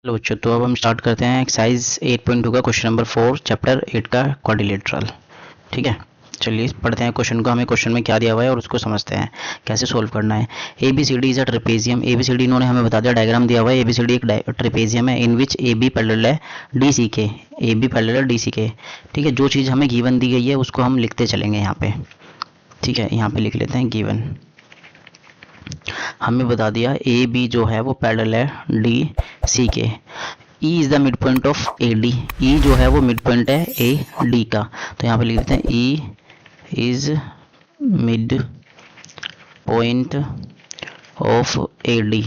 Hello बच्चों, तो अब हम स्टार्ट करते हैं एक्सरसाइज 8.2 का क्वेश्चन नंबर 4 चैप्टर 8 का क्वाड्रिलेटरल। ठीक है, चलिए पढ़ते हैं क्वेश्चन को। हमें क्वेश्चन में क्या दिया हुआ है और उसको समझते हैं कैसे सोल्व करना है। A B C D is a trapezium. A B C D इन्होंने हमें बता दिया, डायग्राम दिया हुआ है। ए बी सी डी एक ट्रेपेजियम है in which A B parallel है डी सी के। A B parallel D C के। ठीक है, जो चीज़ हमें गिवन दी गई है उसको हम लिखते चलेंगे यहाँ पे। ठीक है, यहाँ पे लिख लेते हैं गिवन। हमें बता दिया ए बी जो है वो पैरेलल है डी सी के। E is the mid point of A D. E जो है वो मिड पॉइंट है ए डी का, तो यहाँ पे लिख देते हैं E is mid point of A D.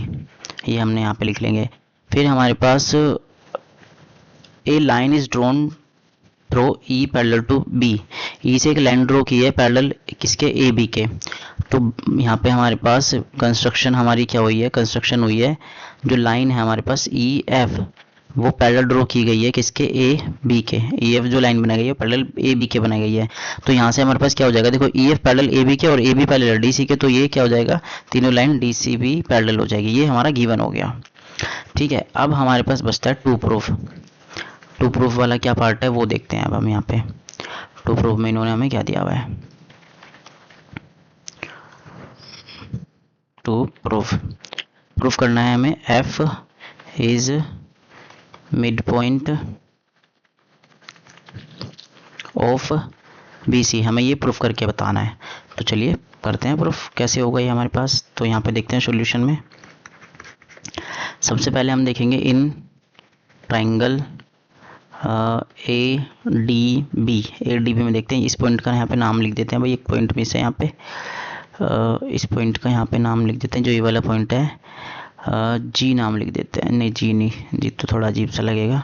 ये हमने यहाँ पे लिख लेंगे। फिर हमारे पास a line is drawn through E parallel to B. E से एक लाइन ड्रॉ की है पैरेलल किसके, ए बी के। तो यहाँ पे हमारे पास कंस्ट्रक्शन हमारी क्या हुई है, कंस्ट्रक्शन हुई है। जो लाइन है हमारे पास ई एफ वो पैरेलल ड्रॉ की गई है किसके, ए बी के। ई एफ जो लाइन बनाई गई है पैरेलल ए बी के बनाई गई है। तो यहाँ से हमारे पास क्या हो जाएगा, देखो E F parallel A B के और A B parallel D C के, तो ये क्या हो जाएगा, तीनों line D C B parallel हो जाएगी। ये हमारा गिवन हो गया। ठीक है, अब हमारे पास बचता है टू प्रूफ। टू प्रूफ वाला क्या पार्ट है वो देखते हैं अब हम यहाँ पे। टू प्रूफ में इन्होंने हमें क्या दिया हुआ है, टू प्रूफ प्रूफ करना है हमें F is mid point of B C. हमें ये प्रूफ करके बताना है। तो चलिए करते हैं प्रूफ। कैसे होगा ये हमारे पास, तो यहाँ पे देखते हैं सॉल्यूशन में। सबसे पहले हम देखेंगे in triangle A D B. A D B में देखते हैं, इस पॉइंट का यहाँ पे नाम लिख देते हैं भाई। एक पॉइंट मिस है यहाँ पे, इस पॉइंट का यहाँ पे नाम लिख देते हैं। जो ये वाला पॉइंट है जी नाम लिख देते हैं। नहीं जी नहीं, जी तो थोड़ा अजीब सा लगेगा।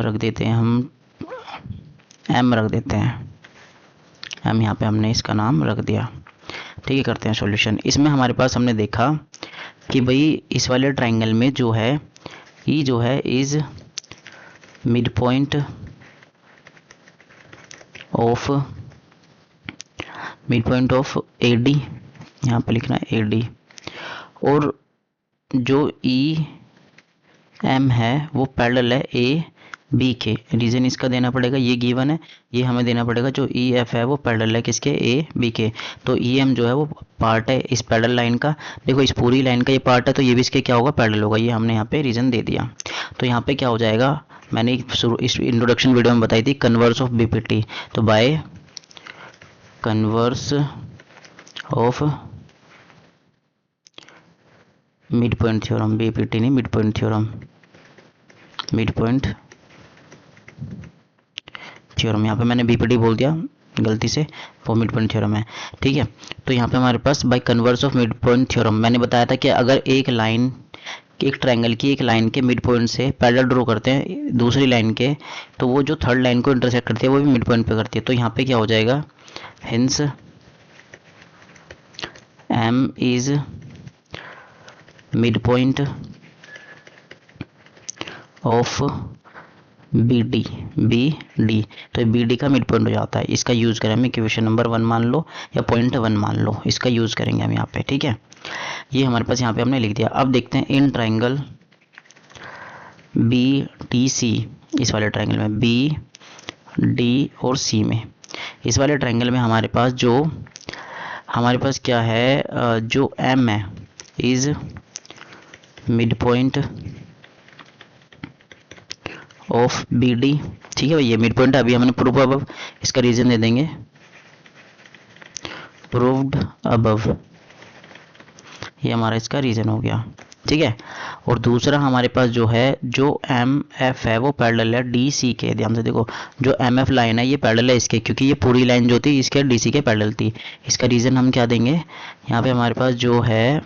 रख देते हैं हम एम रख देते हैं। एम यहाँ पे हमने इसका नाम रख दिया। ठीक है, करते हैं सॉल्यूशन। इसमें हमारे पास हमने देखा कि भाई इस वाले ट्राइंगल में जो है ई जो है is mid point of A D. यहाँ पे लिखना है ए डी। और जो ई एम है वो पैरेलल है ए बी के। रीजन इसका देना पड़ेगा, ये गिवन है, ये हमें देना पड़ेगा। जो ई एफ है वो पैरेलल है किसके, ए बी के। तो ई एम जो है वो पार्ट है इस पैरेलल लाइन का। देखो इस पूरी लाइन का ये पार्ट है, तो ये भी इसके क्या होगा, पैरेलल होगा। ये हमने यहाँ पे रीजन दे दिया। तो यहाँ पे क्या हो जाएगा, मैंने इस इंट्रोडक्शन वीडियो में बताई थी कन्वर्स ऑफ बीपीटी। तो by converse of mid point theorem, BPT नहीं mid point theorem, mid point theorem. यहाँ पे मैंने बीपीटी बोल दिया गलती से, वो मिड पॉइंट थ्योरम है। ठीक है, तो यहाँ पे हमारे पास by converse of mid point theorem मैंने बताया था कि अगर एक लाइन, एक ट्रायंगल की एक लाइन के मिड पॉइंट से पैरेलल ड्रॉ करते हैं दूसरी लाइन के, तो वो जो थर्ड लाइन को इंटरसेक्ट करती है वो भी मिड पॉइंट पे करती है। तो यहाँ पे क्या हो जाएगा, hence M is mid point of B D, B D. तो बी डी का मिड पॉइंट हो जाता है। इसका यूज़ करें हम, इक्वेशन नंबर 1 मान लो या पॉइंट 1 मान लो, इसका यूज़ करेंगे हम यहाँ पे। ठीक है, ये हमारे पास यहाँ पे हमने लिख दिया। अब देखते हैं in triangle B T C, इस वाले ट्राइंगल में बी डी और सी में, इस वाले ट्राइंगल में हमारे पास जो हमारे पास क्या है, जो एम है is mid point of B D. ठीक है भाई, ये मिड पॉइंट अभी हमने प्रूव अबव, इसका रीजन दे देंगे प्रूव्ड अबव। ये हमारा इसका रीजन हो गया। ठीक है, और दूसरा हमारे पास जो है, जो एम एफ है वो पैरेलल है डी सी के। ध्यान से देखो, जो एम एफ लाइन है ये पैरेलल है इसके, क्योंकि ये पूरी लाइन जो थी इसके डी सी के पैरेलल थी। इसका रीजन हम क्या देंगे, यहाँ पे हमारे पास जो है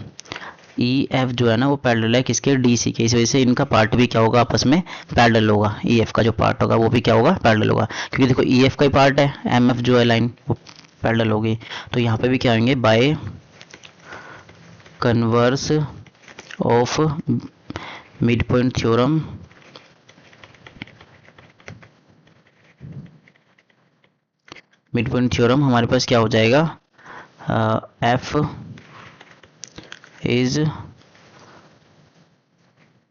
ई एफ जो है ना वो पैरेलल है किसके, डी सी के। इस वजह से इनका पार्ट भी क्या होगा, आपस में पैरेलल होगा। ई एफ का जो पार्ट होगा वो भी क्या होगा, पैरेलल होगा। क्योंकि देखो ई एफ का ही पार्ट है, एम एफ जो है लाइन वो पैरेलल होगी। तो यहाँ पे भी क्या होंगे, by converse of mid point theorem mid point theorem हमारे पास क्या हो जाएगा, F is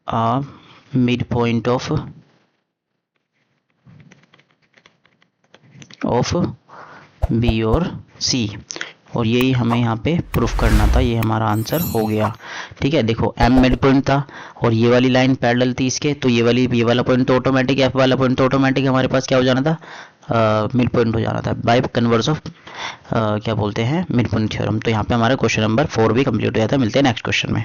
a mid point of B और सी, और यही हमें यहाँ पे प्रूफ करना था। ये हमारा आंसर हो गया। ठीक है, देखो एम मिड पॉइंट था और ये वाली लाइन पैरेलल थी इसके, तो ये वाला पॉइंट तो ऑटोमेटिक, एफ वाला पॉइंट तो ऑटोमेटिक हमारे पास क्या हो जाना था, मिड पॉइंट हो जाना था बाय कन्वर्स ऑफ क्या बोलते हैं, मिड पॉइंट थ्योरम। तो यहाँ पे हमारा क्वेश्चन नंबर 4 भी कंप्लीट हो जाता है। मिलते हैं नेक्स्ट क्वेश्चन में।